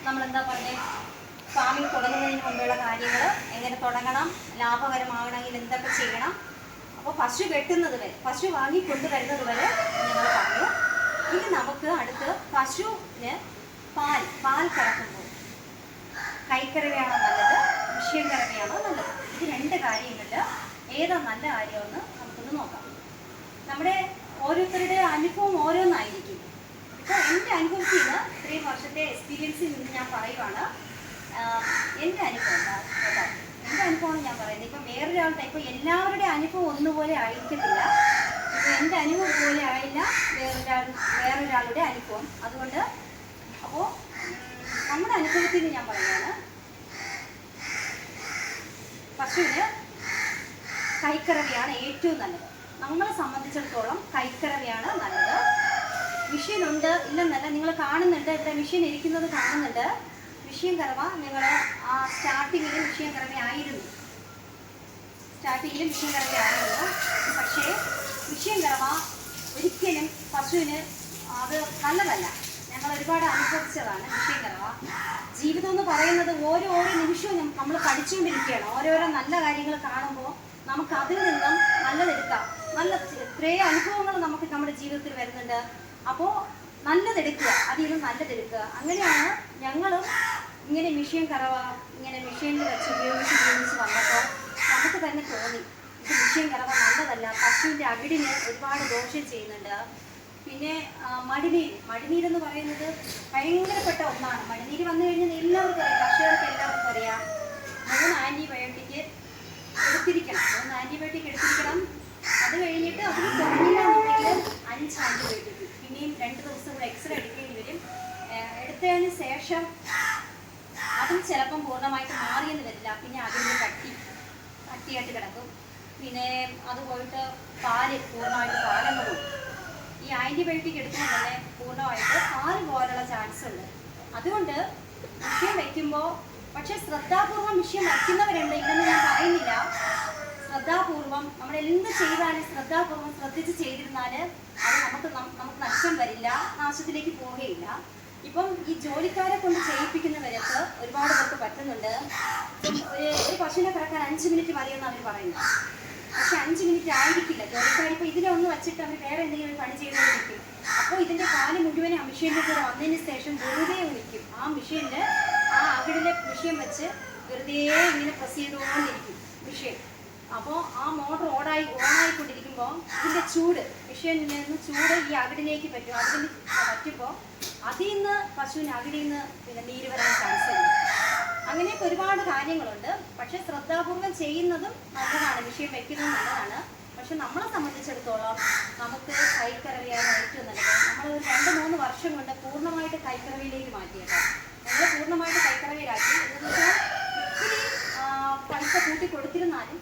നമ്മളെന്താ പറഞ്ഞേ, ഫാമിംഗ് തുടങ്ങുന്നതിന് മുമ്പുള്ള കാര്യങ്ങൾ, എങ്ങനെ തുടങ്ങണം, ലാഭകരമാകണമെങ്കിൽ എന്തൊക്കെ ചെയ്യണം. അപ്പോൾ പശു വെട്ടുന്നത് വരെ, പശു വാങ്ങി കൊണ്ടുവരുന്നത് വരെ ഞങ്ങൾ പറഞ്ഞു. ഇനി നമുക്ക് അടുത്ത് പശുവിന് പാൽ കറക്കുമ്പോൾ കൈക്കറവയാണോ നല്ലത്, മിഷ്യൻ കറവയാണോ നല്ലത്? ഇത് രണ്ട് കാര്യങ്ങളിൽ ഏതാ നല്ല കാര്യമെന്ന് നമുക്കൊന്ന് നോക്കാം. നമ്മുടെ ഓരോരുത്തരുടെ അനുഭവം ഓരോന്നായിരിക്കും. ഇപ്പോൾ എൻ്റെ അനുഭവത്തിൽ നിന്ന് 3 വർഷത്തെ എക്സ്പീരിയൻസിൽ നിന്ന് ഞാൻ പറയുവാണ്. എൻ്റെ അനുഭവം കേട്ടോ, എൻ്റെ അനുഭവമാണ് ഞാൻ പറയുന്നത്. ഇപ്പം വേറൊരാളുടെ, ഇപ്പോൾ എല്ലാവരുടെ അനുഭവം ഒന്നുപോലെ ആയിരിക്കത്തില്ല. ഇപ്പോൾ എൻ്റെ അനുഭവം പോലെ ആയില്ല വേറൊരാളുടെ അനുഭവം. അതുകൊണ്ട് അപ്പോൾ നമ്മുടെ അനുഭവത്തിൽ ഞാൻ പറയുകയാണ്, പശുവിന് കൈക്കറവയാണ് ഏറ്റവും നല്ലത്. നമ്മളെ സംബന്ധിച്ചിടത്തോളം കൈക്കറവയാണ് നല്ലത്. മെഷീൻ ഉണ്ട് ഇല്ലെന്നല്ല, നിങ്ങൾ കാണുന്നുണ്ട്, ഇവിടെ മെഷീൻ ഇരിക്കുന്നത് കാണുന്നുണ്ട്. മെഷീൻ കറവ ഞങ്ങൾ സ്റ്റാർട്ടിങ്ങിൽ മെഷീൻ കറവയായിരുന്നു. പക്ഷേ മെഷീൻ കറവ ഒരിക്കലും പശുവിന് അത് നല്ലതല്ല. ഞങ്ങൾ ഒരുപാട് അനുഭവിച്ചതാണ് മെഷീൻ കറവ. ജീവിതം എന്ന് പറയുന്നത് ഓരോ നിമിഷവും നമ്മൾ പഠിച്ചുകൊണ്ടിരിക്കുകയാണ്. ഓരോരോ നല്ല കാര്യങ്ങൾ കാണുമ്പോൾ നമുക്ക് അതിൽ നിന്നും നല്ലതെടുക്കാം. എത്രയോ അനുഭവങ്ങൾ നമുക്ക് നമ്മുടെ ജീവിതത്തിൽ വരുന്നുണ്ട്. അപ്പോൾ നല്ലതെടുക്കുക, അതിൽ നിന്ന് നല്ലതെടുക്കുക. അങ്ങനെയാണ് ഞങ്ങളും ഇങ്ങനെ മെഷീൻ കറവ ഇങ്ങനെ മെഷീനിൽ വെച്ച് ഉപയോഗിച്ച് വന്നപ്പോൾ നമുക്ക് തന്നെ തോന്നി, ഇത് മെഷീൻ കറവ നല്ലതല്ല, പശുവിൻ്റെ അകിടിന് ഒരുപാട് ദോഷം ചെയ്യുന്നുണ്ട്. പിന്നെ മടിനീരെന്ന് പറയുന്നത് ഭയങ്കരപ്പെട്ട ഒന്നാണ്. മടിനീര് വന്നു കഴിഞ്ഞാൽ എല്ലാവർക്കും അറിയാം, കർഷകർക്ക് എല്ലാവർക്കും അറിയാം. 3 ആൻറ്റിബയോട്ടിക് എടുത്തിരിക്കണം. അത് കഴിഞ്ഞിട്ട് അതിന് കുറഞ്ഞില്ല എന്നുണ്ടെങ്കിൽ 5 ആൻറ്റിബയോട്ടിക്, പിന്നെയും 2 ദിവസം കൂടെ എക്സ്റേ എടുക്കേണ്ടി വരും. എടുത്തതിന് ശേഷം അതും ചിലപ്പം പൂർണ്ണമായിട്ട് മാറിയെന്ന് വരില്ല. പിന്നെ അതിൻ്റെ കട്ടിയായിട്ട് കിടക്കും. പിന്നെ അത് പോയിട്ട് പൂർണ്ണമായിട്ട് പാലങ്ങ് പോകും. ഈ ആൻറ്റിബയോട്ടിക് എടുക്കുമ്പോൾ തന്നെ പൂർണ്ണമായിട്ട് പാല് പോലുള്ള ചാൻസ് ഉണ്ട്. അതുകൊണ്ട് മിഷ്യൻ വയ്ക്കുമ്പോൾ, പക്ഷെ ശ്രദ്ധാപൂർവം മിഷ്യൻ വയ്ക്കുന്നവരുണ്ട്, ഇല്ലെന്ന് ഞാൻ പറയുന്നില്ല. ശ്രദ്ധാപൂർവം നമ്മൾ എന്ത് ചെയ്താലും ശ്രദ്ധാപൂർവം ശ്രദ്ധിച്ച് ചെയ്തിരുന്നാൽ അത് നമുക്ക് നഷ്ടം വരില്ല, നാശത്തിലേക്ക് പോവുകയില്ല. ഇപ്പം ഈ ജോലിക്കാരെ കൊണ്ട് ചെയ്യിപ്പിക്കുന്നവരൊക്കെ ഒരുപാട് പേർക്ക് പറ്റുന്നുണ്ട്. ഒരു പശുവിനെ കറക്കാൻ 5 മിനിറ്റ് മതിയെന്ന് അവർ പറയുന്നത്. പക്ഷെ 5 മിനിറ്റ് ആയിരിക്കില്ല. ജോലിക്കാർ ഇപ്പോൾ ഇതിലൊന്ന് വെച്ചിട്ട് അവർ വേറെ എന്തെങ്കിലും പണി ചെയ്തുകൊണ്ടിരിക്കും. അപ്പോൾ ഇതിൻ്റെ കാല് മുഴുവൻ ആ മെഷീനിൽ കൂടെ വന്നതിന് ശേഷം വെറുതെ നിൽക്കും. ആ മെഷീനിൽ ആ അകിടിലെ മെഷീൻ വെച്ച് വെറുതെ ഇങ്ങനെ പ്രസ് ചെയ്തുകൊണ്ടിരിക്കും മെഷീൻ. അപ്പോൾ ആ മോട്ടർ ഓണായിക്കൊണ്ടിരിക്കുമ്പോൾ ഇതിൻ്റെ ചൂട്, മെഷീനിൽ നിന്ന് ചൂട് ഈ അകിടിലേക്ക് പറ്റും. അകിടിന് പറ്റുമ്പോൾ അതിൽ നിന്ന് പശുവിന് അകിടിൽ നിന്ന് പിന്നെ നീര് വരാൻ ചാൻസ് ഉണ്ട്. അങ്ങനെയൊക്കെ ഒരുപാട് കാര്യങ്ങളുണ്ട്. പക്ഷെ ശ്രദ്ധാപൂർവം ചെയ്യുന്നതും നല്ലതാണ്, മെഷീൻ വയ്ക്കുന്നതും നല്ലതാണ്. പക്ഷെ നമ്മളെ സംബന്ധിച്ചിടത്തോളം നമുക്ക് കൈക്കറവയാണ് ഏറ്റവും നല്ലത്. നമ്മൾ 2-3 വർഷം കൊണ്ട് പൂർണ്ണമായിട്ട് കൈക്കറവയിലേക്ക് മാറ്റിയേക്കാം. ഞങ്ങൾ പൂർണ്ണമായിട്ട് കൈക്കറവയിലാക്കി. എന്ന് വെച്ചാൽ ഇത്തിരി പൈസ കൂട്ടി കൊടുത്തിരുന്നാലും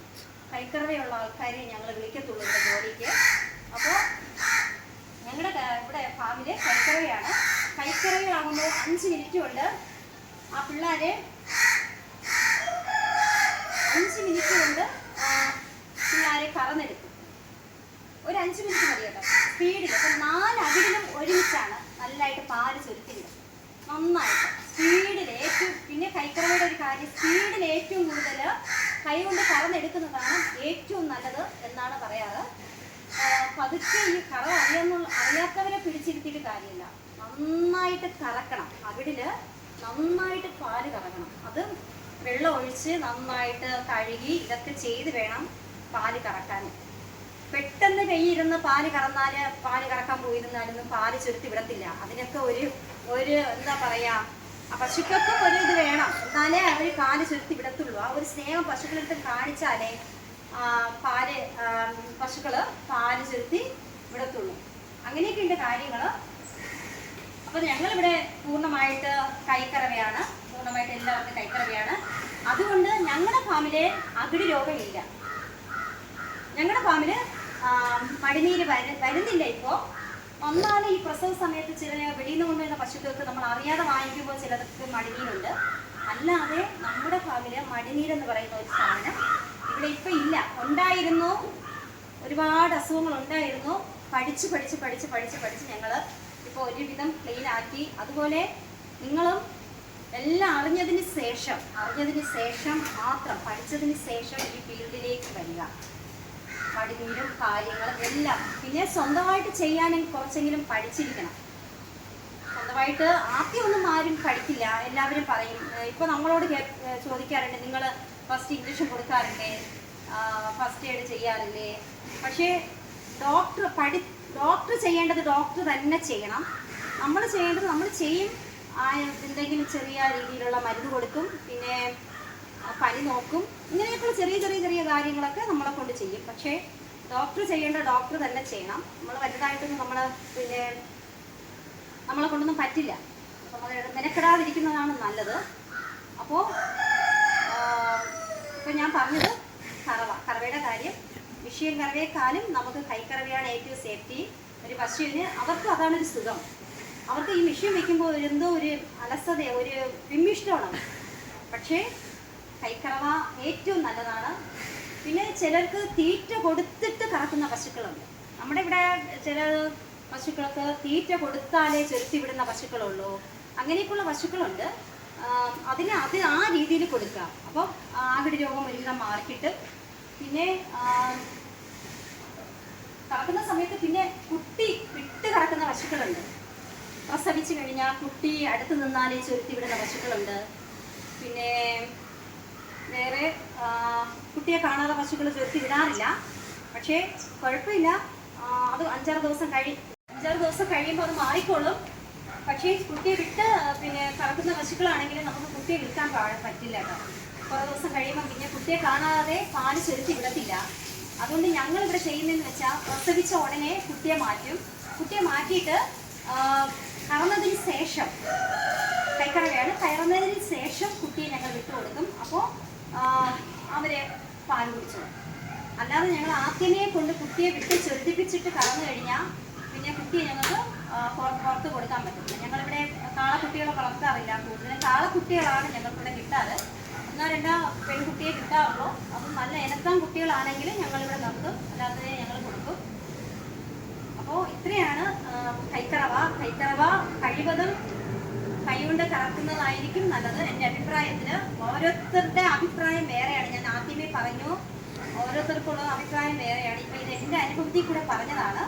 കൈക്കറവയുള്ള ആൾക്കാരെ ഞങ്ങൾ വിളിക്കത്തുള്ളൂ ഇവിടെ ജോലിക്ക്. അപ്പോൾ ഞങ്ങളുടെ ഇവിടെ ഫാമിൽ കൈക്കറവയാണ്. കൈക്കറവയാകുമ്പോൾ 5 മിനിറ്റ് കൊണ്ട് ആ പിള്ളേരെ 5 മിനിറ്റ് കൊണ്ട് പിള്ളേരെ കറന്നെടുക്കും. ഒരു 5 മിനിറ്റ് മതി കേട്ടോ, സ്പീഡിൽ. അപ്പം 4 അകിടിലും ഒരുമിച്ചാണ് നല്ലതായിട്ട് പാല് ചൊരുത്തിയിടും. നന്നായിട്ട് സ്പീഡിൽ പിന്നെ കൈക്കറവയുടെ ഒരു കാര്യം, സ്പീഡിൽ ഏറ്റവും കൂടുതൽ കൈ കൊണ്ട് കറന്നെടുക്കുന്നതാണ് ഏറ്റവും നല്ലത് എന്നാണ് പറയാറ്. പതുക്കെ ഈ കറ അറിയാത്തവരെ പിടിച്ചിരുത്തിയിട്ട് കാര്യമില്ല. നന്നായിട്ട് കറക്കണം, അകിടിൽ നന്നായിട്ട് പാല് കറക്കണം. അത് വെള്ളം ഒഴിച്ച് നന്നായിട്ട് കഴുകി ഇതൊക്കെ ചെയ്ത് വേണം പാല് കറക്കാൻ. പെട്ടെന്ന് കൈയിരുന്ന് പാല് കറക്കാൻ പോയിരുന്നാലൊന്നും പാല് ചുരുത്തി വിടത്തില്ല. അതിനൊക്കെ ഒരു എന്താ പറയാ, ആ പശുക്കൾക്ക് ഒരു ഇത് വേണം, എന്നാലേ അവർ പാല് ചുരുത്തി വിടത്തുള്ളൂ. ആ ഒരു സ്നേഹം പശുക്കളെടുത്ത് കാണിച്ചാലേ പശുക്കള് പാല് ചുരുത്തി വിടത്തുള്ളൂ. അങ്ങനെയൊക്കെയുണ്ട് കാര്യങ്ങൾ. അപ്പോൾ ഞങ്ങളിവിടെ പൂർണ്ണമായിട്ട് കൈക്കറവയാണ്, പൂർണ്ണമായിട്ട് എല്ലാവർക്കും കൈക്കറവയാണ്. അതുകൊണ്ട് ഞങ്ങളുടെ ഫാമിലെ അകിടി രോഗമില്ല. ഞങ്ങളുടെ ഫാമിൽ മടിനീര് വരുന്നില്ല. ഇപ്പോൾ ഒന്നാണ് ഈ പ്രസവ സമയത്ത് ചില വെളിയിൽ നിന്ന് കൊണ്ടുവരുന്ന പശുക്കൾക്ക് നമ്മൾ അറിയാതെ വാങ്ങിക്കുമ്പോൾ ചിലർക്ക് മടിനീരുണ്ട്. അല്ലാതെ നമ്മുടെ ഫാമില് മടിനീരെന്ന് പറയുന്ന ഒരു സാധനം ഇവിടെ ഇപ്പം ഇല്ല. ഉണ്ടായിരുന്നു, ഒരുപാട് അസുഖങ്ങൾ ഉണ്ടായിരുന്നു. പഠിച്ച് ഞങ്ങൾ ഇപ്പോൾ ഒരുവിധം ക്ലീൻ ആക്കി. അതുപോലെ നിങ്ങളും എല്ലാം അറിഞ്ഞതിന് ശേഷം മാത്രം, പഠിച്ചതിന് ശേഷം ഈ ഫീൽഡിലേക്ക് വരിക. മടിനീരും കാര്യങ്ങളും എല്ലാം. പിന്നെ സ്വന്തമായിട്ട് ചെയ്യാനും കുറച്ചെങ്കിലും പഠിച്ചിരിക്കണം. സ്വന്തമായിട്ട് ആദ്യമൊന്നും ആരും പഠിക്കില്ല. എല്ലാവരും പറയും, ഇപ്പോൾ നമ്മളോട് ചോദിക്കാറുണ്ട്, നിങ്ങൾ ഫസ്റ്റ് ഇഞ്ചക്ഷൻ കൊടുക്കാറില്ലേ, ഫസ്റ്റ് എയ്ഡ് ചെയ്യാറില്ലേ? പക്ഷേ ഡോക്ടർ ചെയ്യേണ്ടത് ഡോക്ടർ തന്നെ ചെയ്യണം. നമ്മൾ ചെയ്യേണ്ടത് നമ്മൾ ചെയ്യും. എന്തെങ്കിലും ചെറിയ രീതിയിലുള്ള മരുന്ന് കൊടുക്കും, പിന്നെ പനി നോക്കും, ഇങ്ങനെയൊക്കെയുള്ള ചെറിയ കാര്യങ്ങളൊക്കെ നമ്മളെ കൊണ്ട് ചെയ്യും. പക്ഷേ ഡോക്ടർ ചെയ്യേണ്ട ഡോക്ടർ തന്നെ ചെയ്യണം. നമ്മൾ വലുതായിട്ടൊന്നും നമ്മളെ കൊണ്ടൊന്നും പറ്റില്ല. നമ്മൾ മെനക്കെടാതിരിക്കുന്നതാണ് നല്ലത്. അപ്പോൾ ഇപ്പം ഞാൻ പറഞ്ഞത് കറവയുടെ കാര്യം. മിഷ്യൻ കറവയെക്കാളും നമുക്ക് കൈക്കറവയാണ് ഏറ്റവും സേഫ്റ്റി. ഒരു പശുവിന് അവർക്ക് അതാണൊരു സുഖം. അവർക്ക് ഈ മിഷ്യൻ വെക്കുമ്പോൾ എന്തോ ഒരു അലസത, ഒരു വിമ്മിഷ്ടമാണ്. പക്ഷേ കൈക്കറവ ഏറ്റവും നല്ലതാണ്. പിന്നെ ചിലർക്ക് തീറ്റ കൊടുത്തിട്ട് കറക്കുന്ന പശുക്കളുണ്ട്. നമ്മുടെ ഇവിടെ ചില പശുക്കൾക്ക് തീറ്റ കൊടുത്താലേ ചെലുത്തി വിടുന്ന പശുക്കളുള്ളൂ. അങ്ങനെയൊക്കെയുള്ള പശുക്കളുണ്ട്. അത് ആ രീതിയിൽ കൊടുക്കാം. അപ്പോൾ ആകടി രോഗം ഒരുവിധം മാർക്കിട്ട് പിന്നെ കറക്കുന്ന സമയത്ത് പിന്നെ കുട്ടി വിട്ട് കറക്കുന്ന പശുക്കളുണ്ട്. പ്രസവിച്ച് കഴിഞ്ഞാൽ കുട്ടി അടുത്ത് നിന്നാലേ ചുരുത്തി വിടുന്ന പശുക്കളുണ്ട്. പിന്നെ വേറെ കുട്ടിയെ കാണാതെ പശുക്കൾ ചുരുത്തി വിടാറില്ല. പക്ഷേ കുഴപ്പമില്ല, അത് 5-6 ദിവസം കഴിയുമ്പോൾ അത് മാറിക്കോളും. പക്ഷേ കുട്ടിയെ വിട്ട് പിന്നെ കറക്കുന്ന പശുക്കളാണെങ്കിൽ നമുക്ക് കുട്ടിയെ വിൽക്കാൻ പറ്റില്ല കേട്ടോ. കുറേ ദിവസം കഴിയുമ്പോൾ പിന്നെ കുട്ടിയെ കാണാതെ പാല് ചുരുത്തി വിടത്തില്ല. അതുകൊണ്ട് ഞങ്ങളിവിടെ ചെയ്യുന്നതെന്ന് വെച്ചാൽ പ്രസവിച്ച ഉടനെ കുട്ടിയെ മാറ്റിയിട്ട് കറന്നതിന് ശേഷം, കൈക്കറവയാണ്, കയറുന്നതിന് ശേഷം കുട്ടിയെ ഞങ്ങൾ വിട്ടുകൊടുക്കും. അപ്പോൾ അവരെ പാൽ കുടിച്ചു. അല്ലാതെ ഞങ്ങൾ ആദ്യമേ കൊണ്ട് കുട്ടിയെ വിട്ട് ചുരുത്തിപ്പിച്ചിട്ട് കറന്നു കഴിഞ്ഞാൽ പിന്നെ കുട്ടിയെ ഞങ്ങൾക്ക് പുറത്ത് കൊടുക്കാൻ പറ്റില്ല. ഞങ്ങളിവിടെ കാളക്കുട്ടികളെ വളർത്താറില്ല. കൂടുതലും കാളക്കുട്ടികളാണ് ഞങ്ങൾക്കിവിടെ കിട്ടാറ്. 1-2 പെൺകുട്ടിയെ കിട്ടാറുള്ളൂ. അപ്പം നല്ല ഇനത്താൻ കുട്ടികളാണെങ്കിൽ ഞങ്ങളിവിടെ നിർത്തും, അല്ലാതെ ഞങ്ങൾ കൊടുക്കും. അപ്പോൾ ഇത്രയാണ് കൈക്കറവ. കഴിവതും കൈകൊണ്ട് കറക്കുന്നതായിരിക്കും നല്ലത് എൻ്റെ അഭിപ്രായത്തിൽ. ഓരോരുത്തരുടെ അഭിപ്രായം വേറെയാണ്. ഞാൻ ആദ്യമേ പറഞ്ഞു, ഓരോരുത്തർക്കുള്ള അഭിപ്രായം വേറെയാണ്. ഇപ്പം ഇത് എൻ്റെ അനുഭവത്തിൽ കൂടെ പറഞ്ഞതാണ്.